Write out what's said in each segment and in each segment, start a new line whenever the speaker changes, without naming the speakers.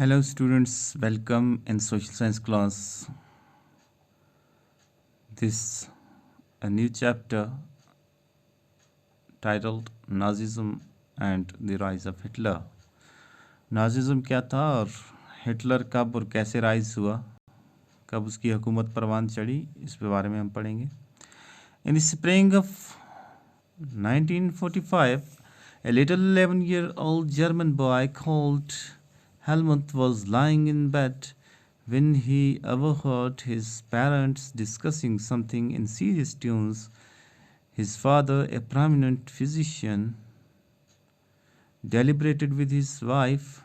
Hello students, welcome in social science class. This a new chapter titled Nazism and the Rise of Hitler. Nazism क्या था और Hitler कब और कैसे rise हुआ, कब उसकी हुकूमत परवान चढ़ी, इस पे बारे में हम पढ़ेंगे. In the spring of 1945, a little 11-year-old German boy called Helmut was lying in bed when he overheard his parents discussing something in serious tones. His father, a prominent physician, deliberated with his wife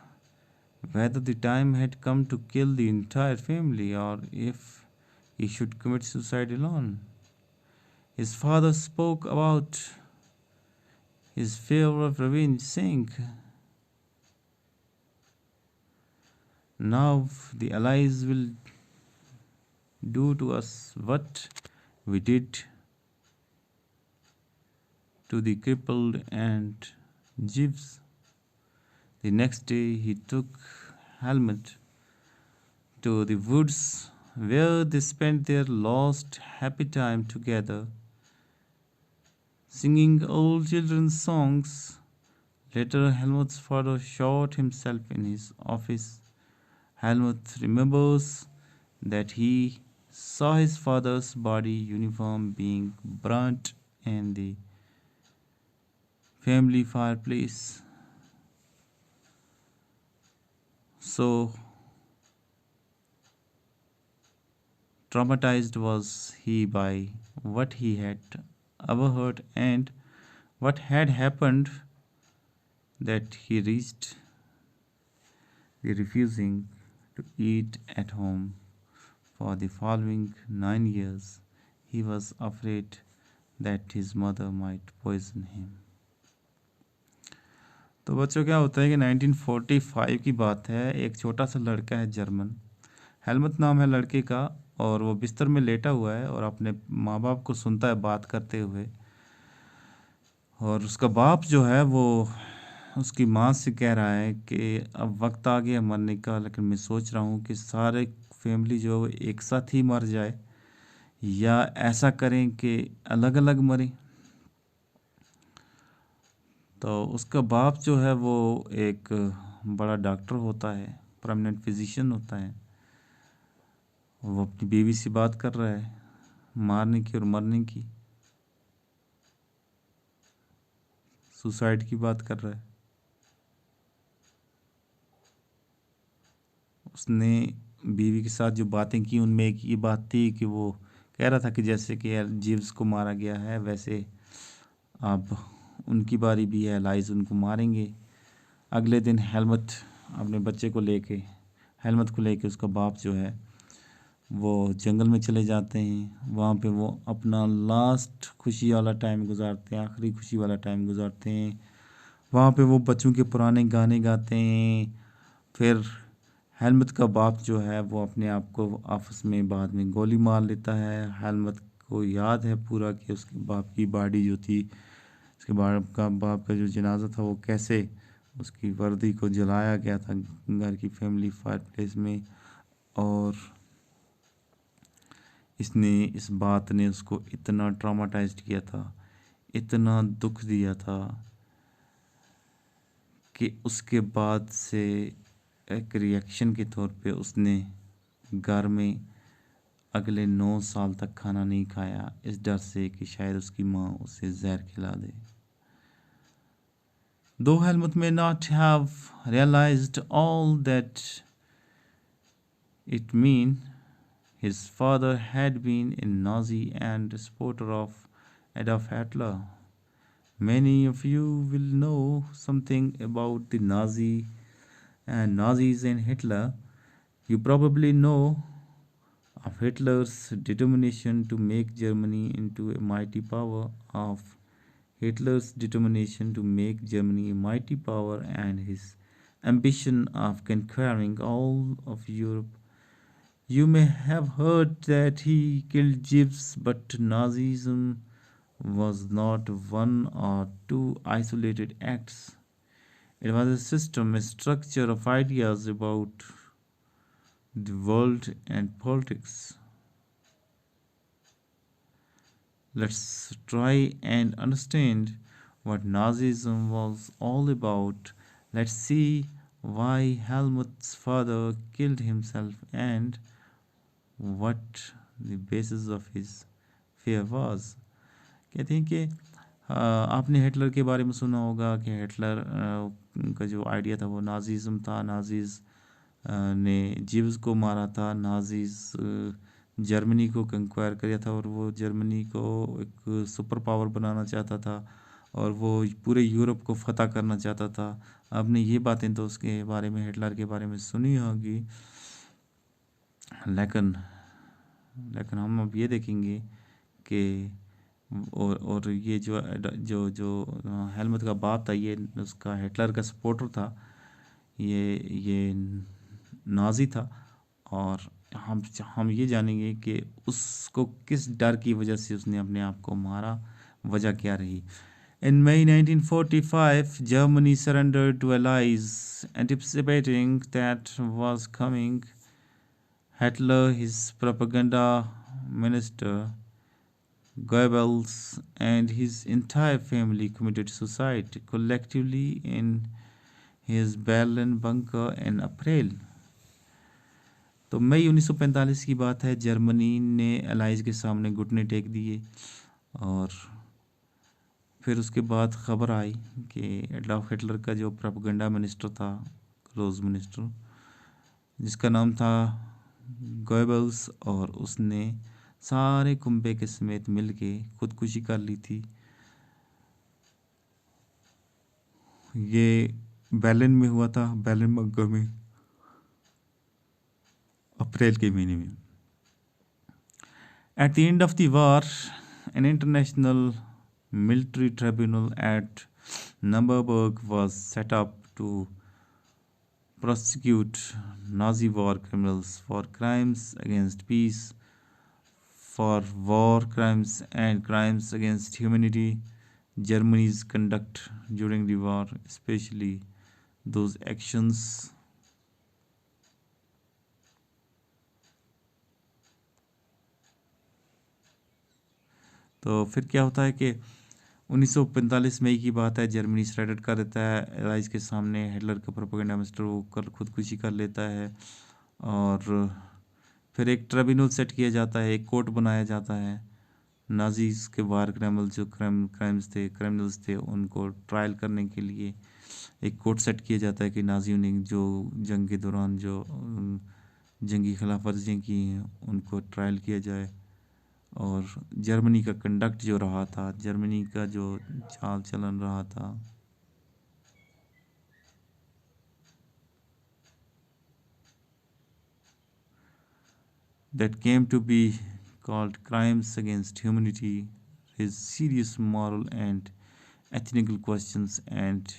whether the time had come to kill the entire family or if he should commit suicide alone. His father spoke about his fear of revenge, saying, "Now the Allies will do to us what we did to the crippled and Jews." The next day he took Helmut to the woods where they spent their lost happy time together, singing old children's songs. Later, Helmut's father shot himself in his office. Helmut remembers that he saw his father's body uniform being burnt in the family fireplace. So traumatized was he by what he had overheard and what had happened that he reached the refusing to eat at home for the following 9 years. He was afraid that his mother might poison him. तो बच्चों क्या होता है कि 1945 की बात है. एक छोटा सा लड़का है जर्मन, हेलमट नाम है लड़के का, और वो बिस्तर में लेटा हुआ है और अपने माँ बाप को सुनता है बात करते हुए. और उसका बाप जो है वो उसकी माँ से कह रहा है कि अब वक्त आ गया मरने का, लेकिन मैं सोच रहा हूँ कि सारे फैमिली जो है वो एक साथ ही मर जाए या ऐसा करें कि अलग अलग मरें. तो उसका बाप जो है वो एक बड़ा डॉक्टर होता है, परमानेंट फिजिशियन होता है. वो अपनी बीवी से बात कर रहा है मारने की और मरने की, सुसाइड की बात कर रहा है. उसने बीवी के साथ जो बातें की उनमें एक ये बात थी कि वो कह रहा था कि जैसे कि जीव्स को मारा गया है वैसे अब उनकी बारी भी है, लाइज उनको मारेंगे. अगले दिन हेलमट अपने बच्चे को लेके, हेलमट को लेके उसका बाप जो है वो जंगल में चले जाते हैं. वहाँ पे वो अपना लास्ट खुशी वाला टाइम गुजारते हैं, आखिरी खुशी वाला टाइम गुजारते हैं. वहाँ पे वो बच्चों के पुराने गाने गाते हैं. फिर हेलमट का बाप जो है वो अपने आप को आपस में बाद में गोली मार लेता है. हेलमट को याद है पूरा कि उसके बाप की बॉडी जो थी, उसके बाप का जो जनाजा था वो कैसे उसकी वर्दी को जलाया गया था घर की फैमिली फायर प्लेस में. और इस बात ने उसको इतना ट्रॉमाटाइज्ड किया था, इतना दुख दिया था कि उसके बाद से एक रिएक्शन के तौर पे उसने घर में अगले 9 साल तक खाना नहीं खाया, इस डर से कि शायद उसकी माँ उसे जहर खिला दे. Though Helmut may not have realized all that it meant, his father had been a Nazi and a supporter of Adolf Hitler. Many of you will know something about the Nazis and Hitler. You probably know of Hitler's determination to make Germany into a mighty power, and his ambition of conquering all of Europe. You may have heard that he killed Jews, but Nazism was not one or two isolated acts. It was a system, a structure of ideas about the world and politics. Let's try and understand what Nazism was all about. Let's see why Helmut's father killed himself and what the basis of his fear was. कहते हैं कि आपने Hitler के बारे में सुना होगा कि हिटलर का जो आइडिया था वो नाजीज़म था। नाजीज़ ने जीव्स को मारा था। नाजीज़ जर्मनी को कंक्वायर किया था और वो जर्मनी को एक सुपर पावर बनाना चाहता था और वो पूरे यूरोप को फतह करना चाहता था। आपने ये बातें तो उसके बारे में, हिटलर के बारे में सुनी होगी, लेकिन लेकिन हम अब ये देखेंगे कि और ये जो जो जो हेलमट का बाप था, ये उसका हिटलर का सपोर्टर था, ये नाजी था। और हम ये जानेंगे कि उसको किस डर की वजह से उसने अपने आप को मारा, वजह क्या रही। In May 1945, Germany surrendered to Allies, anticipating that was coming. Hitler, his propaganda minister, Goebbels, and his entire family committed suicide collectively in his Berlin bunker in April. तो मई 1945 की बात है। जर्मनी ने अलाइज के सामने घुटने टेक दिए और फिर उसके बाद ख़बर आई कि एडॉल्फ हिटलर का जो प्रोपेगेंडा मिनिस्टर था, क्लोज मिनिस्टर, जिसका नाम था गोएबल्स, और उसने सारे कुंबे के समेत मिल के खुदकुशी कर ली थी। ये berlin में हुआ था, berlin बंकर में, अप्रैल के महीने में। At the end of the war, an international military tribunal at Nuremberg was set up to prosecute Nazi war criminals for crimes against peace, for war crimes and crimes against humanity. Germany's conduct during the war, especially those actions तो फिर क्या होता है कि 1945 मई की बात है। Germany surrender कर देता है एलाइज के सामने। हिटलर का प्रोपेगेंडा मिनिस्टर वो कर खुदकुशी कर लेता है और फिर एक ट्रिब्यूनल सेट किया जाता है, एक कोर्ट बनाया जाता है। नाजीज के वार क्रिमिनल जो क्रिमिनल्स थे उनको ट्रायल करने के लिए एक कोर्ट सेट किया जाता है कि नाजियों ने जो जंग के दौरान जो जंगी खिलाफ वर्जियाँ की हैं उनको ट्रायल किया जाए। और जर्मनी का कंडक्ट जो रहा था, जर्मनी का जो चाल चलन रहा था, that came to be called crimes against humanity, raised serious moral and ethical questions and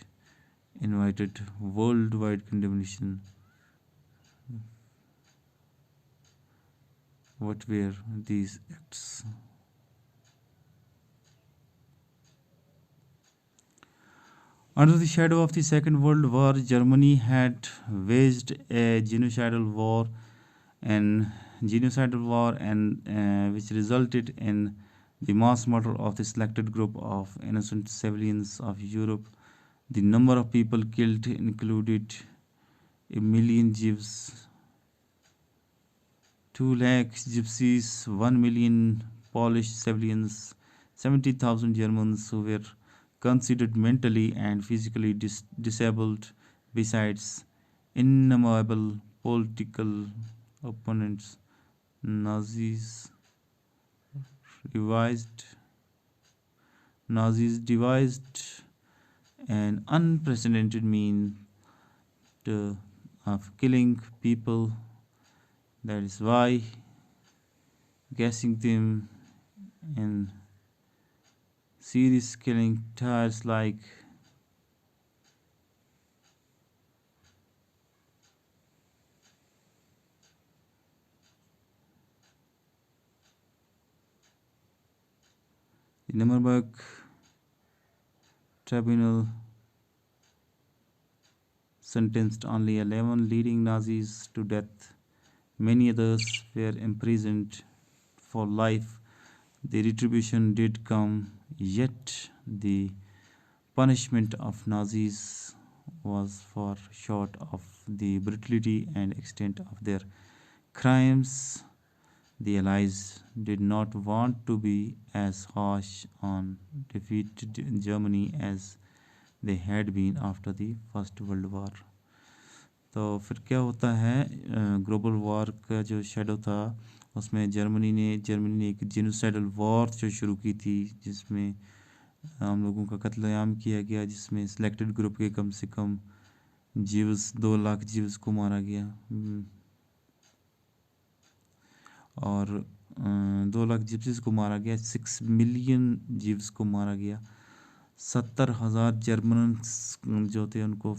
invited worldwide condemnation. What were these acts? Under the shadow of the Second World War, Germany had waged a and genocidal war, and which resulted in the mass murder of the selected group of innocent civilians of Europe. The number of people killed included a million Jews, 2 lakh gypsies, 1 million Polish civilians, 70,000 Germans who were considered mentally and physically disabled, besides innumerable political opponents. Nazis revised Nazis devised an unprecedented means of killing people. That is why gassing them in serious killing tires like the Nuremberg Tribunal sentenced only 11, leading Nazis to death. Many others were imprisoned for life. The retribution did come, yet the punishment of Nazis was far short of the brutality and extent of their crimes. The Allies did not want to be as harsh on defeated Germany as they had been after the First World War. तो फिर क्या होता है, global war का जो shadow था उसमें Germany ने एक जेनोसाइडल वॉर जो शुरू की थी, जिसमें आम लोगों का कत्लेआम किया गया, जिसमें सिलेक्टेड ग्रुप के कम से कम जीव्स 2 लाख जीव्स को मारा गया। और 2 लाख जिप्सीज को मारा गया, 6 मिलियन जीव्स को मारा गया। 70,000 जर्मन्स जो थे उनको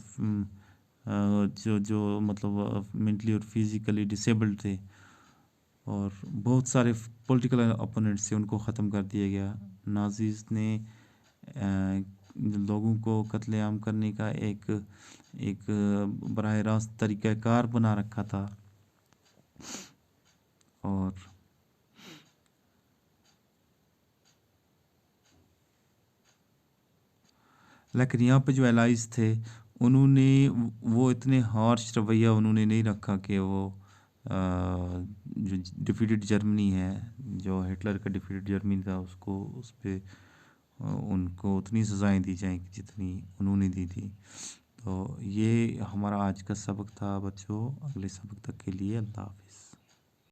जो मतलब मेंटली और फिजिकली डिसेबल्ड थे, और बहुत सारे पॉलिटिकल अपोनेंट्स थे, उनको ख़त्म कर दिया गया। नाजीज ने लोगों को कत्लेआम करने का एक बराह रास्त तरीक़ाकार बना रखा था। और लेकिन यहाँ पे जो एलाइज थे उन्होंने वो इतने हार्श रवैया उन्होंने नहीं रखा कि वो जो डिफीटेड जर्मनी है, जो हिटलर का डिफीटेड जर्मनी था, उसको उस पे उनको उतनी सज़ाएं दी जाएं जितनी उन्होंने दी थी। तो ये हमारा आज का सबक था बच्चों। अगले सबक तक के लिए अल्लाह हाफ़िज़।